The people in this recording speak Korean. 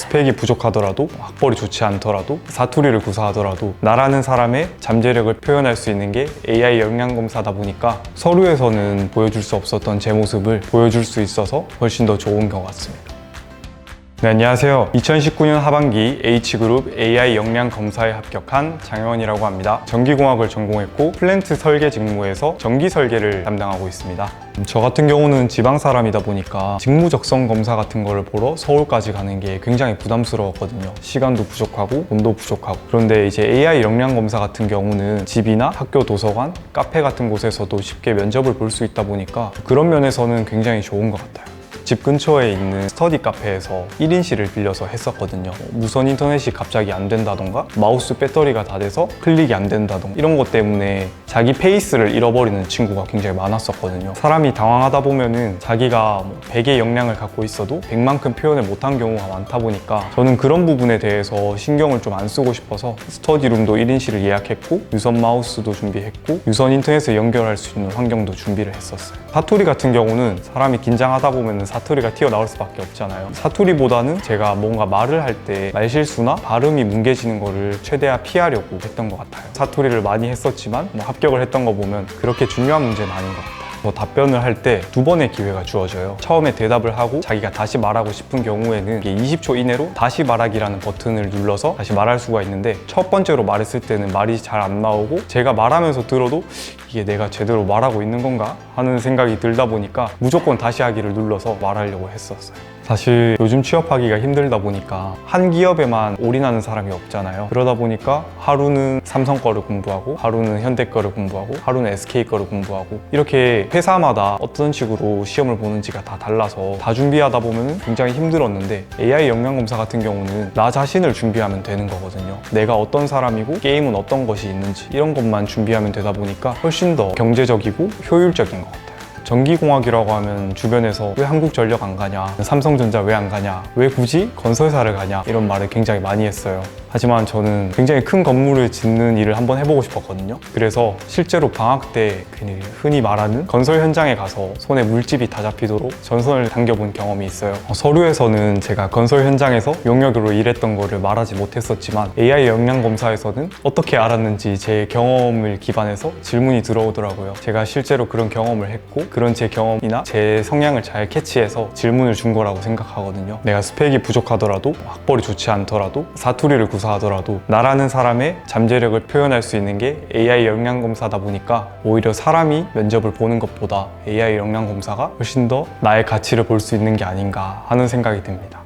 스펙이 부족하더라도 학벌이 좋지 않더라도 사투리를 구사하더라도 나라는 사람의 잠재력을 표현할 수 있는 게 AI 역량검사다 보니까 서류에서는 보여줄 수 없었던 제 모습을 보여줄 수 있어서 훨씬 더 좋은 것 같습니다. 네, 안녕하세요. 2019년 하반기 H그룹 AI 역량 검사에 합격한 장혜원이라고 합니다. 전기공학을 전공했고 플랜트 설계 직무에서 전기 설계를 담당하고 있습니다. 저 같은 경우는 지방 사람이다 보니까 직무 적성 검사 같은 거를 보러 서울까지 가는 게 굉장히 부담스러웠거든요. 시간도 부족하고 돈도 부족하고. 그런데 이제 AI 역량 검사 같은 경우는 집이나 학교 도서관, 카페 같은 곳에서도 쉽게 면접을 볼 수 있다 보니까 그런 면에서는 굉장히 좋은 것 같아요. 집 근처에 있는 스터디 카페에서 1인실을 빌려서 했었거든요. 무선 인터넷이 갑자기 안 된다던가 마우스 배터리가 다 돼서 클릭이 안 된다던가 이런 것 때문에 자기 페이스를 잃어버리는 친구가 굉장히 많았었거든요. 사람이 당황하다 보면은 자기가 100의 역량을 갖고 있어도 100만큼 표현을 못한 경우가 많다 보니까 저는 그런 부분에 대해서 신경을 좀 안 쓰고 싶어서 스터디룸도 1인실을 예약했고 유선 마우스도 준비했고 유선 인터넷에 연결할 수 있는 환경도 준비를 했었어요. 사투리 같은 경우는 사람이 긴장하다 보면 사투리가 튀어나올 수밖에 없잖아요. 사투리보다는 제가 뭔가 말을 할 때 말실수나 발음이 뭉개지는 거를 최대한 피하려고 했던 것 같아요. 사투리를 많이 했었지만 합격을 했던 거 보면 그렇게 중요한 문제는 아닌 것 같아요. 답변을 할 때 2번의 기회가 주어져요. 처음에 대답을 하고 자기가 다시 말하고 싶은 경우에는 이게 20초 이내로 다시 말하기라는 버튼을 눌러서 다시 말할 수가 있는데 첫 번째로 말했을 때는 말이 잘 안 나오고 제가 말하면서 들어도 이게 내가 제대로 말하고 있는 건가 하는 생각이 들다 보니까 무조건 다시 하기를 눌러서 말하려고 했었어요. 사실 요즘 취업하기가 힘들다 보니까 한 기업에만 올인하는 사람이 없잖아요. 그러다 보니까 하루는 삼성 거를 공부하고 하루는 현대 거를 공부하고 하루는 SK 거를 공부하고 이렇게 회사마다 어떤 식으로 시험을 보는지가 다 달라서 다 준비하다 보면 굉장히 힘들었는데 AI 역량검사 같은 경우는 나 자신을 준비하면 되는 거거든요. 내가 어떤 사람이고 게임은 어떤 것이 있는지 이런 것만 준비하면 되다 보니까 훨씬 더 경제적이고 효율적인 것 같아요. 전기공학이라고 하면 주변에서 왜 한국전력 안 가냐, 삼성전자 왜 안 가냐, 왜 굳이 건설사를 가냐 이런 말을 굉장히 많이 했어요. 하지만 저는 굉장히 큰 건물을 짓는 일을 한번 해보고 싶었거든요. 그래서 실제로 방학 때 흔히 말하는 건설 현장에 가서 손에 물집이 다 잡히도록 전선을 당겨본 경험이 있어요. 서류에서는 제가 건설 현장에서 용역으로 일했던 거를 말하지 못했었지만 AI 역량 검사에서는 어떻게 알았는지 제 경험을 기반해서 질문이 들어오더라고요. 제가 실제로 그런 경험을 했고 그런 제 경험이나 제 성향을 잘 캐치해서 질문을 준 거라고 생각하거든요. 내가 스펙이 부족하더라도 학벌이 좋지 않더라도 사투리를 구사하더라도 나라는 사람의 잠재력을 표현할 수 있는 게 AI 역량검사다 보니까 오히려 사람이 면접을 보는 것보다 AI 역량검사가 훨씬 더 나의 가치를 볼 수 있는 게 아닌가 하는 생각이 듭니다.